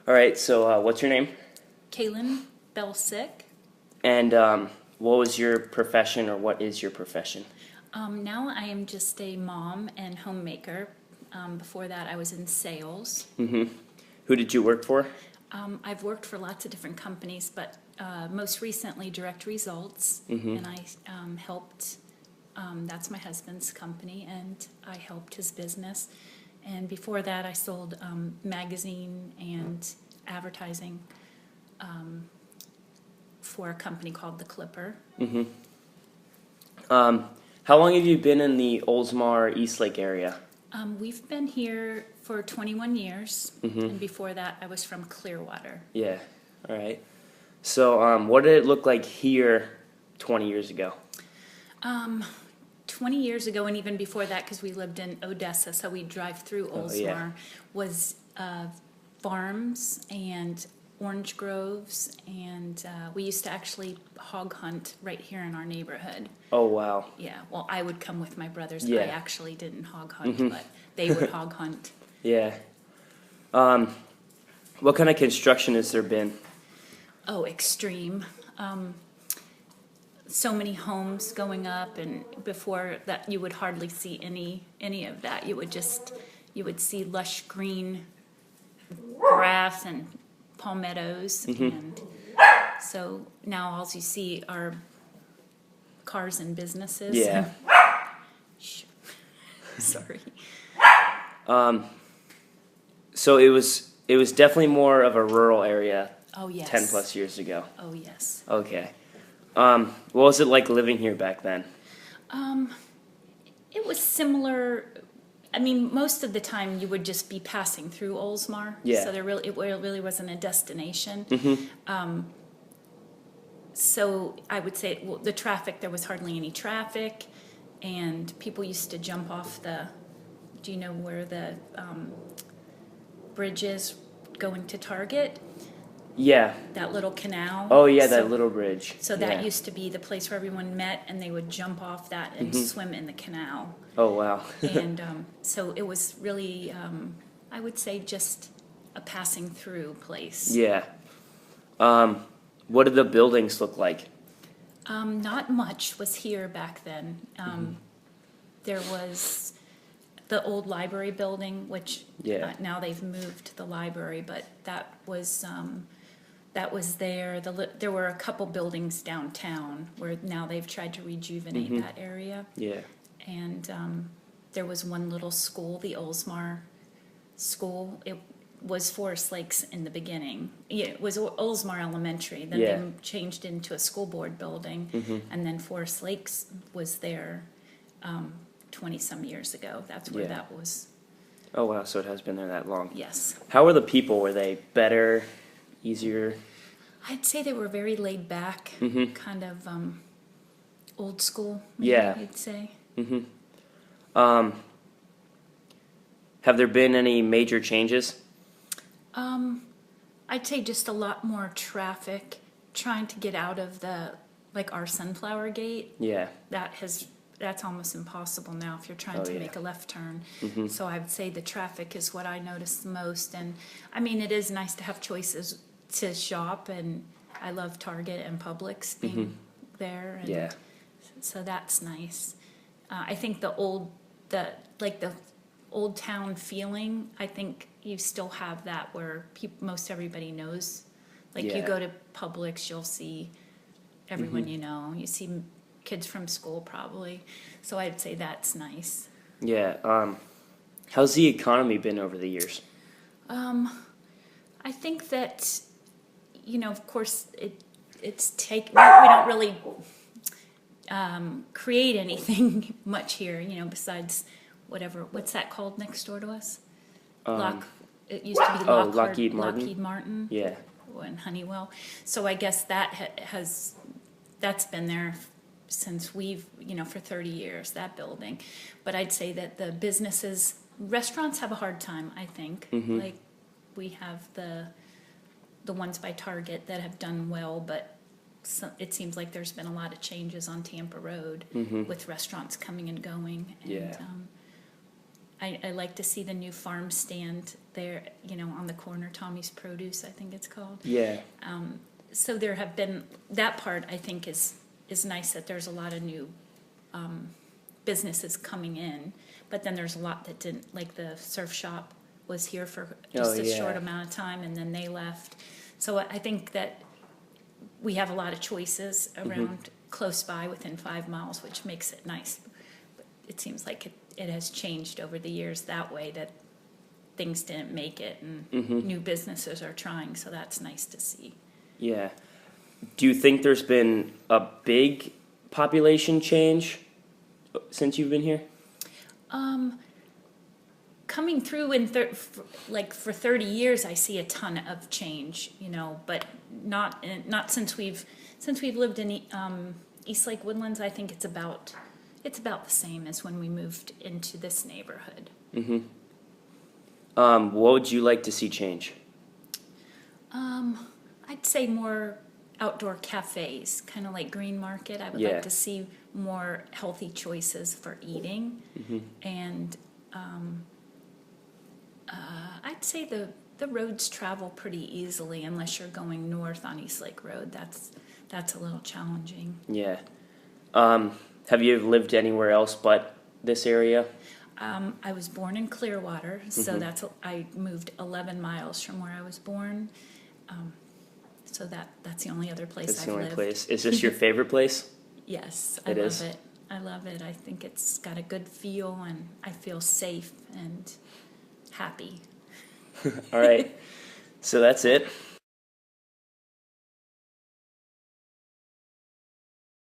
All right, so what's your name? Kaylyn sick. And what was your profession, or what is your profession? Now I am just a mom and homemaker. Before that, I was in sales. Mm-hmm. Who did you work for? I've worked for lots of different companies, but most recently Direct Results, and I helped, that's my husband's company, and I helped his business. And before that, I sold magazine and advertising for a company called The Clipper. Mm-hmm. How long have you been in the Oldsmar Eastlake area? We've been here for 21 years, Mm-hmm. and before that I was from Clearwater. Yeah, all right. So what did it look like here 20 years ago? 20 years ago, and even before that, because we lived in Odessa, so we'd drive through Oldsmar, was farms and orange groves, and we used to actually hog hunt right here in our neighborhood. Oh, wow. Yeah, well, I would come with my brothers. Yeah. I actually didn't hog hunt, but they would hog hunt. Yeah. What kind of construction has there been? Oh, extreme. So many homes going up, and before that you would hardly see any of that. You would see lush green grass and palmettos, and so now all you see are cars and businesses. Yeah. Sorry. So it was definitely more of a rural area. Oh, yes. 10 plus years ago. Oh, yes. Okay. What was it like living here back then? It was similar. I mean, most of the time you would just be passing through Oldsmar. Yeah. So it really wasn't a destination. Mm-hmm. So I would say, well, the traffic, there was hardly any traffic, and people used to jump off do you know where the bridge is going to Target? Yeah. That little canal. Oh, yeah, that little bridge. So that yeah. used to be the place where everyone met, and they would jump off that and swim in the canal. Oh, wow. And so it was really, I would say, just a passing through place. Yeah. What did the buildings look like? Not much was here back then. There was the old library building, which now they've moved the library, but that was there. There were a couple buildings downtown where now they've tried to rejuvenate that area. Yeah. And there was one little school, the Oldsmar School. It was Forest Lakes in the beginning. Yeah, it was Oldsmar Elementary. Then they changed into a school board building, and then Forest Lakes was there 20-some years ago. That's where that was. Oh, wow, so it has been there that long. Yes. How were the people? Were they better, easier? I'd say they were very laid back, kind of old school, maybe you'd say. Have there been any major changes? I'd say just a lot more traffic, trying to get out of our Sunflower Gate. Yeah. That's almost impossible now if you're trying to make a left turn. So I would say the traffic is what I notice the most. And I mean, it is nice to have choices to shop, and I love Target and Publix being there. And so that's nice. I think the old town feeling, I think you still have that where most everybody knows. Like you go to Publix, you'll see everyone you know. You see kids from school probably. So I'd say that's nice. Yeah. How's the economy been over the years? I think that, of course, we don't really create anything much here, besides what's that called next door to us? It used to be Lockheed Martin. Lockheed Martin. Yeah. And Honeywell. So I guess that's been there since for 30 years, that building. But I'd say that the restaurants have a hard time, I think. Like we have the ones by Target that have done well, but it seems like there's been a lot of changes on Tampa Road with restaurants coming and going. And, I like to see the new farm stand there, on the corner, Tommy's Produce, I think it's called. Yeah. So there have been, that part I think is nice, that there's a lot of new businesses coming in, but then there's a lot that didn't, like the surf shop was here for just a short amount of time and then they left. So I think that we have a lot of choices around close by within 5 miles, which makes it nice. But it seems like it has changed over the years that way, that things didn't make it and new businesses are trying, so that's nice to see. Yeah. Do you think there's been a big population change since you've been here? Coming through for 30 years, I see a ton of change, but not since we've lived in East Lake Woodlands. I think it's about the same as when we moved into this neighborhood. What would you like to see change? I'd say more outdoor cafes, kind of like Green Market. I would like to see more healthy choices for eating, and I'd say the roads travel pretty easily unless you're going north on East Lake Road. That's a little challenging. Yeah. Have you lived anywhere else but this area? I was born in Clearwater, so I moved 11 miles from where I was born. So that's the only other place I've lived. That's the only place. Is this your favorite place? Yes, I love it. I love it. I think it's got a good feel, and I feel safe and happy. All right. So that's it.